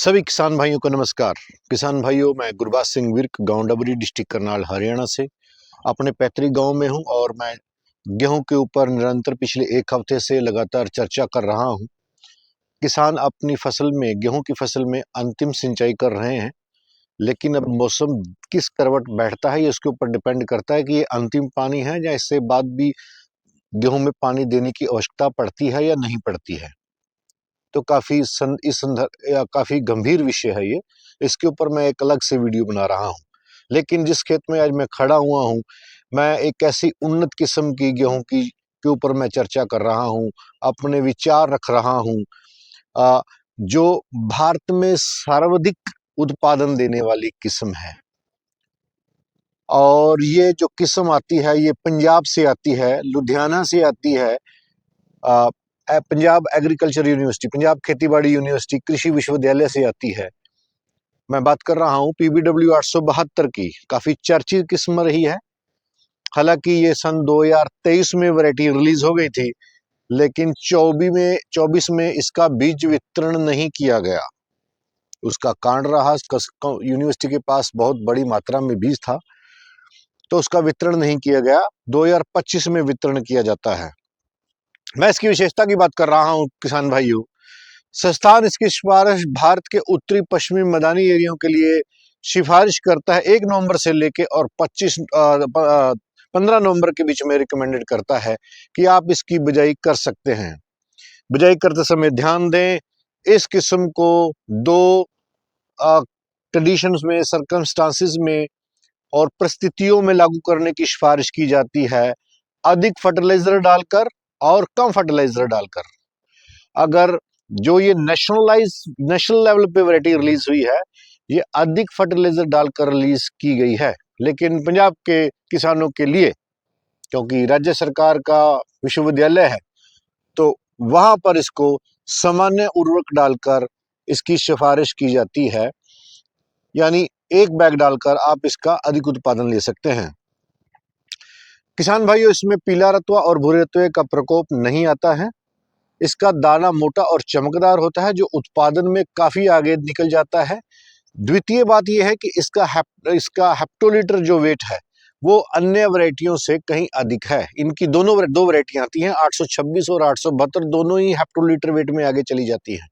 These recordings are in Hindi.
सभी किसान भाइयों को नमस्कार। किसान भाइयों, मैं गुरबाज सिंह विर्क, गांव डबरी, डिस्ट्रिक्ट करनाल, हरियाणा से अपने पैतृक गांव में हूं और मैं गेहूं के ऊपर निरंतर पिछले एक हफ्ते से लगातार चर्चा कर रहा हूं। किसान अपनी फसल में, गेहूं की फसल में अंतिम सिंचाई कर रहे हैं, लेकिन अब मौसम किस करवट बैठता है ये उसके ऊपर डिपेंड करता है कि ये अंतिम पानी है या इससे बाद भी गेहूं में पानी देने की आवश्यकता पड़ती है या नहीं पड़ती है। तो इस संदर्भ या काफी गंभीर विषय है ये। इसके ऊपर मैं एक अलग से वीडियो बना रहा हूँ। लेकिन जिस खेत में आज मैं खड़ा हुआ हूँ, मैं एक ऐसी उन्नत किस्म की गेहूं की के ऊपर मैं चर्चा कर रहा हूँ, अपने विचार रख रहा हूँ, जो भारत में सर्वाधिक उत्पादन देने वाली किस्म है। और ये जो किस्म आती है ये पंजाब से आती है, लुधियाना से आती है। पंजाब एग्रीकल्चर यूनिवर्सिटी, पंजाब खेतीबाड़ी यूनिवर्सिटी कृषि विश्वविद्यालय से आती है। मैं बात कर रहा हूँ PBW 872 की। काफी चर्चित किस्म रही है। हालांकि ये सन 2023 में वैरायटी रिलीज हो गई थी, लेकिन 24 में इसका बीज वितरण नहीं किया गया। उसका कारण रहा, यूनिवर्सिटी के पास बहुत बड़ी मात्रा में बीज था, तो उसका वितरण नहीं किया गया। 2025 में वितरण किया जाता है। मैं इसकी विशेषता की बात कर रहा हूँ किसान भाइयों। संस्थान इसकी सिफारिश भारत के उत्तरी पश्चिमी मैदानी एरियो के लिए सिफारिश करता है 1 नवंबर से लेके और 15 नवंबर के बीच में रिकमेंडेड करता है कि आप इसकी बिजाई कर सकते हैं। बिजाई करते समय ध्यान दें, इस किस्म को दो कंडीशंस में, सर्कमस्टांसिस में और परिस्थितियों में लागू करने की सिफारिश की जाती है। अधिक फर्टिलाइजर डालकर और कम फर्टिलाइजर डालकर। अगर जो ये नेशनल लेवल पे वैरायटी रिलीज हुई है, ये अधिक फर्टिलाइजर डालकर रिलीज की गई है, लेकिन पंजाब के किसानों के लिए, क्योंकि राज्य सरकार का विश्वविद्यालय है, तो वहां पर इसको सामान्य उर्वरक डालकर इसकी सिफारिश की जाती है। यानी एक बैग डालकर आप इसका अधिक उत्पादन ले सकते हैं। किसान भाइयों, इसमें पीला रतुआ और भूरे रतुए का प्रकोप नहीं आता है। इसका दाना मोटा और चमकदार होता है, जो उत्पादन में काफी आगे निकल जाता है। द्वितीय बात यह है कि इसका हेप्टोलीटर जो वेट है वो अन्य वैरायटियों से कहीं अधिक है। इनकी दो वैरायटियां आती हैं, 826 और 872, दोनों ही हेप्टोलीटर वेट में आगे चली जाती हैं।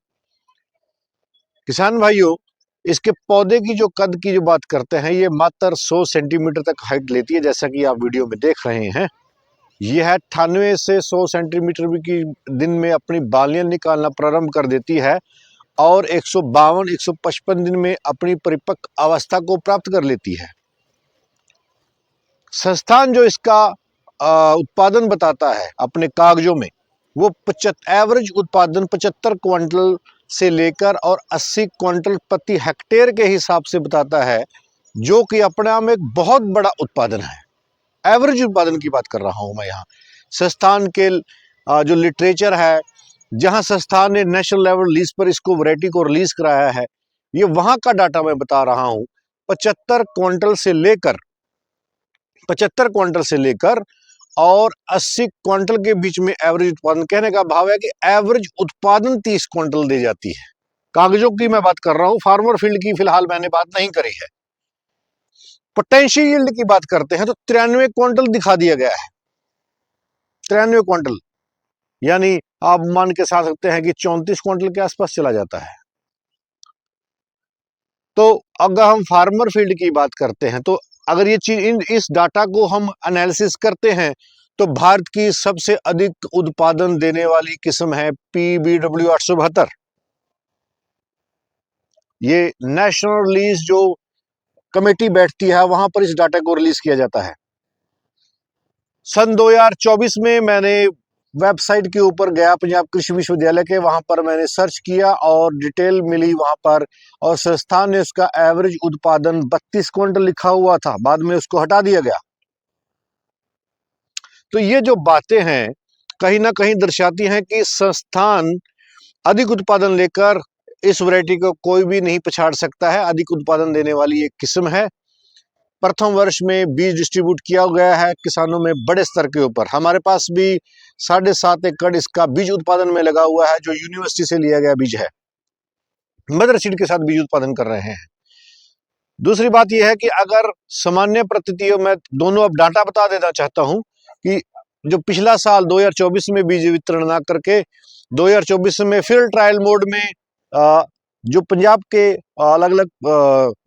किसान भाइयों, इसके पौधे की जो कद की जो बात करते हैं, ये मात्र 100 सेंटीमीटर तक हाइट लेती है, जैसा कि आप वीडियो में देख रहे हैं। यह 98 से 100 सेंटीमीटर की दिन में अपनी बालियां निकालना प्रारंभ कर देती है और 152-155 दिन में अपनी परिपक्व अवस्था को प्राप्त कर लेती है। संस्थान जो इसका उत्पादन बताता है अपने कागजों में, वो एवरेज उत्पादन 75 क्विंटल से लेकर और 80 क्विंटल प्रति हेक्टेयर के हिसाब से बताता है, जो कि अपने आप में एक बहुत बड़ा उत्पादन है। एवरेज उत्पादन की बात कर रहा हूं मैं यहाँ। संस्थान के जो लिटरेचर है, जहां संस्थान ने नेशनल लेवल लीज पर इसको वैरायटी को रिलीज कराया है, ये वहां का डाटा मैं बता रहा हूं। 75 क्विंटल से लेकर और 80 क्विंटल के बीच में एवरेज उत्पादन। कहने का भाव है कि एवरेज उत्पादन 30 क्विंटल दे जाती है। कागजों की मैं बात कर रहा हूं, फार्मर फील्ड की फिलहाल मैंने बात नहीं करी है। पोटेंशियल यील्ड की बात करते हैं तो 93 क्विंटल दिखा दिया गया है। 93 क्विंटल, यानी आप मान के साथ सकते हैं कि 34 क्विंटल के आसपास चला जाता है। तो अगर हम फार्मर फील्ड की बात करते हैं, तो अगर ये चीज इस डाटा को हम एनालिसिस करते हैं, तो भारत की सबसे अधिक उत्पादन देने वाली किस्म है PBW 872। ये नेशनल रिलीज जो कमेटी बैठती है, वहां पर इस डाटा को रिलीज किया जाता है। सन 2024 में मैंने वेबसाइट के ऊपर गया, पंजाब कृषि विश्वविद्यालय के, वहां पर मैंने सर्च किया और डिटेल मिली वहां पर, और संस्थान ने उसका एवरेज उत्पादन 32 क्विंटल लिखा हुआ था, बाद में उसको हटा दिया गया। तो ये जो बातें हैं कहीं ना कहीं दर्शाती हैं कि संस्थान अधिक उत्पादन लेकर इस वैरायटी को कोई भी नहीं पछाड़ सकता है। अधिक उत्पादन देने वाली एक किस्म है। प्रथम वर्ष में बीज डिस्ट्रीब्यूट किया गया है किसानों में बड़े स्तर के ऊपर। हमारे पास भी 7.5 एकड़ इसका बीज उत्पादन में लगा हुआ है, जो यूनिवर्सिटी से लिया गया बीज है। मदर सीड के साथ बीज उत्पादन कर रहे हैं। दूसरी बात यह है कि अगर सामान्य परिस्थितियों में दोनों, अब डाटा बता देना चाहता हूं कि जो पिछला साल 2024 में बीज वितरण ना करके 2024 में फील्ड ट्रायल मोड में जो पंजाब के अलग अलग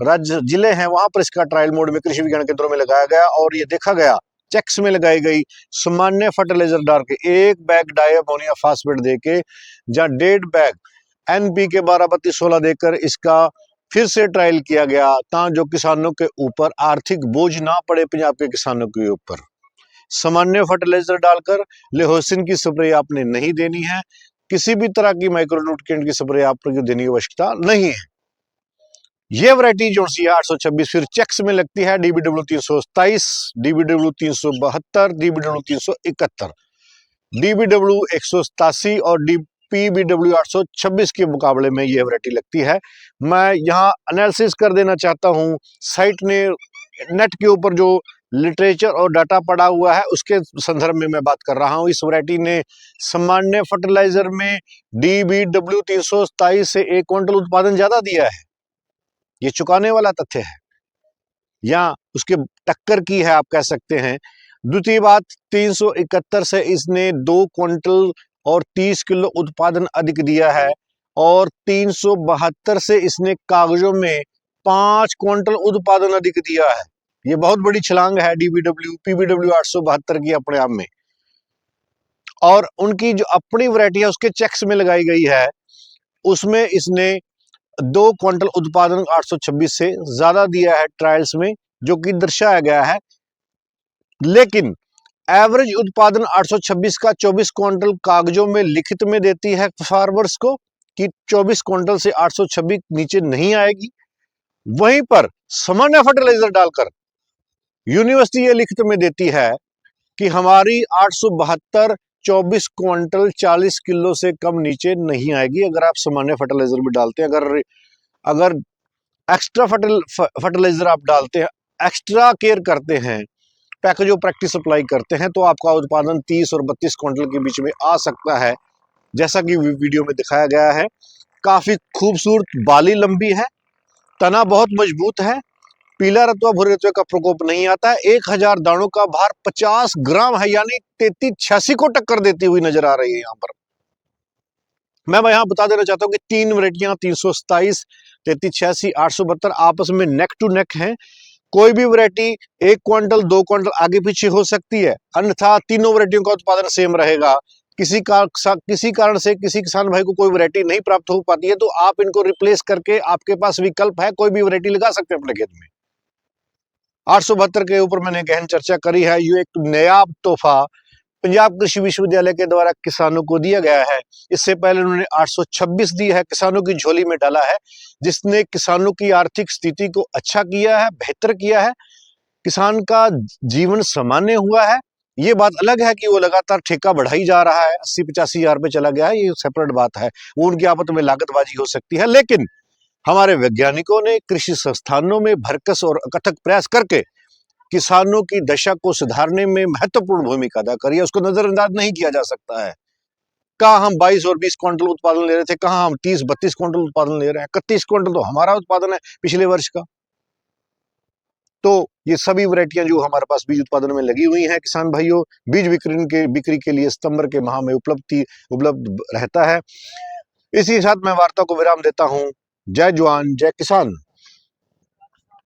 राज्य जिले हैं वहां पर इसका ट्रायल मोड में कृषि विज्ञान केंद्रों में लगाया गया और ये देखा गया, चेक्स में लगाई गई सामान्य फर्टिलाइजर डाल के 1 बैग डाई अमोनिया फास्फेट देके या 1.5 बैग NPK 12-32-16 देकर इसका फिर से ट्रायल किया गया, ताकि जो किसानों के ऊपर आर्थिक बोझ ना पड़े पंजाब के किसानों के ऊपर। सामान्य फर्टिलाइजर डालकर लेहोसिन की स्प्रे आपने नहीं देनी है, किसी भी तरह की माइक्रोन्यूट्रिएंट की स्प्रे आपको देने की आवश्यकता नहीं है। ये वैरायटी जो सी है 826 फिर चेक्स में लगती है DBW 327, DBW 372, DBW 371, DBW 187 और PBW 826 के मुकाबले में ये वैरायटी लगती है। मैं यहाँ एनालिसिस कर देना चाहता हूँ, साइट ने नेट के ऊपर जो लिटरेचर और डाटा पड़ा हुआ है उसके संदर्भ में मैं बात कर रहा हूँ। इस वैरायटी ने सामान्य फर्टिलाइजर में DBW 327 से 1 क्विंटल उत्पादन ज्यादा दिया है। ये चुकाने वाला तथ्य है या उसके टक्कर की है आप कह सकते हैं। द्वितीय बात, 371 से इसने 2 क्विंटल और 30 किलो उत्पादन अधिक दिया है और 372 से इसने कागजों में 5 क्विंटल उत्पादन अधिक दिया है। ये बहुत बड़ी छलांग है PBW 872 की अपने आप में। और उनकी जो अपनी वैरायटी है उसके चेक्स में लगाई गई है, उसमें इसने 2 क्विंटल उत्पादन 826 से ज्यादा दिया है ट्रायल्स में, जो कि दर्शाया गया है। लेकिन एवरेज उत्पादन 826 का 24 क्विंटल कागजों में लिखित में देती है फार्मर्स को कि 24 क्विंटल से 826 नीचे नहीं आएगी। वहीं पर सामान्य फर्टिलाइजर डालकर यूनिवर्सिटी ये लिखित में देती है कि हमारी 872 24 क्विंटल 40 किलो से कम नीचे नहीं आएगी अगर आप सामान्य फर्टिलाइजर भी डालते हैं। अगर एक्स्ट्रा फर्टिलाइजर आप डालते हैं, एक्स्ट्रा केयर करते हैं, पैकेज ऑफ प्रैक्टिस सप्लाई करते हैं, तो आपका उत्पादन 30 और 32 क्विंटल के बीच में आ सकता है, जैसा कि वीडियो में दिखाया गया है। काफी खूबसूरत बाली लंबी है, तना बहुत मजबूत है, पीला रत्वा भूरे रत्वे का प्रकोप नहीं आता है। 1000 दानों का भार 50 ग्राम है, यानी 3386 को टक्कर देती हुई नजर आ रही है। यहाँ पर मैं यहाँ बता देना चाहता हूँ कि 3 वैरायटियां 327, 3386, 872 आपस में नेक टू नेक हैं। कोई भी वैरायटी 1 क्विंटल 2 क्विंटल आगे पीछे हो सकती है, अन्यथा तीनों वैरायटियों का उत्पादन सेम रहेगा। किसी कारण से किसी किसान भाई को कोई वैरायटी नहीं प्राप्त हो पाती है तो आप इनको रिप्लेस करके, आपके पास विकल्प है, कोई भी वैरायटी लगा सकते हैं अपने खेत में। 872 के ऊपर मैंने गहन चर्चा करी है। ये एक नायाब तोहफा पंजाब कृषि विश्वविद्यालय के द्वारा किसानों को दिया गया है। इससे पहले उन्होंने 826 दी है, किसानों की झोली में डाला है, जिसने किसानों की आर्थिक स्थिति को अच्छा किया है, बेहतर किया है, किसान का जीवन सामान्य हुआ है। ये बात अलग है कि वो लगातार ठेका बढ़ाई जा रहा है, 80-85 हजार पे चला गया है, ये सेपरेट बात है, वो उनकी आपस में लागतबाजी हो सकती है। लेकिन हमारे वैज्ञानिकों ने कृषि संस्थानों में भरकस और अकथक प्रयास करके किसानों की दशा को सुधारने में महत्वपूर्ण भूमिका अदा करी है, उसको नजरअंदाज नहीं किया जा सकता है। कहाँ हम 22 और 20 क्विंटल उत्पादन ले रहे थे, कहाँ हम 30-32 क्विंटल उत्पादन ले रहे हैं। 31 क्विंटल तो हमारा उत्पादन है पिछले वर्ष का। तो ये सभी वैरायटियां जो हमारे पास बीज उत्पादन में लगी हुई हैं किसान भाइयों, बीज बिक्री के लिए सितंबर के माह में उपलब्ध रहता है। इसी के साथ मैं वार्ता को विराम देता हूं। जय जवान जय किसान।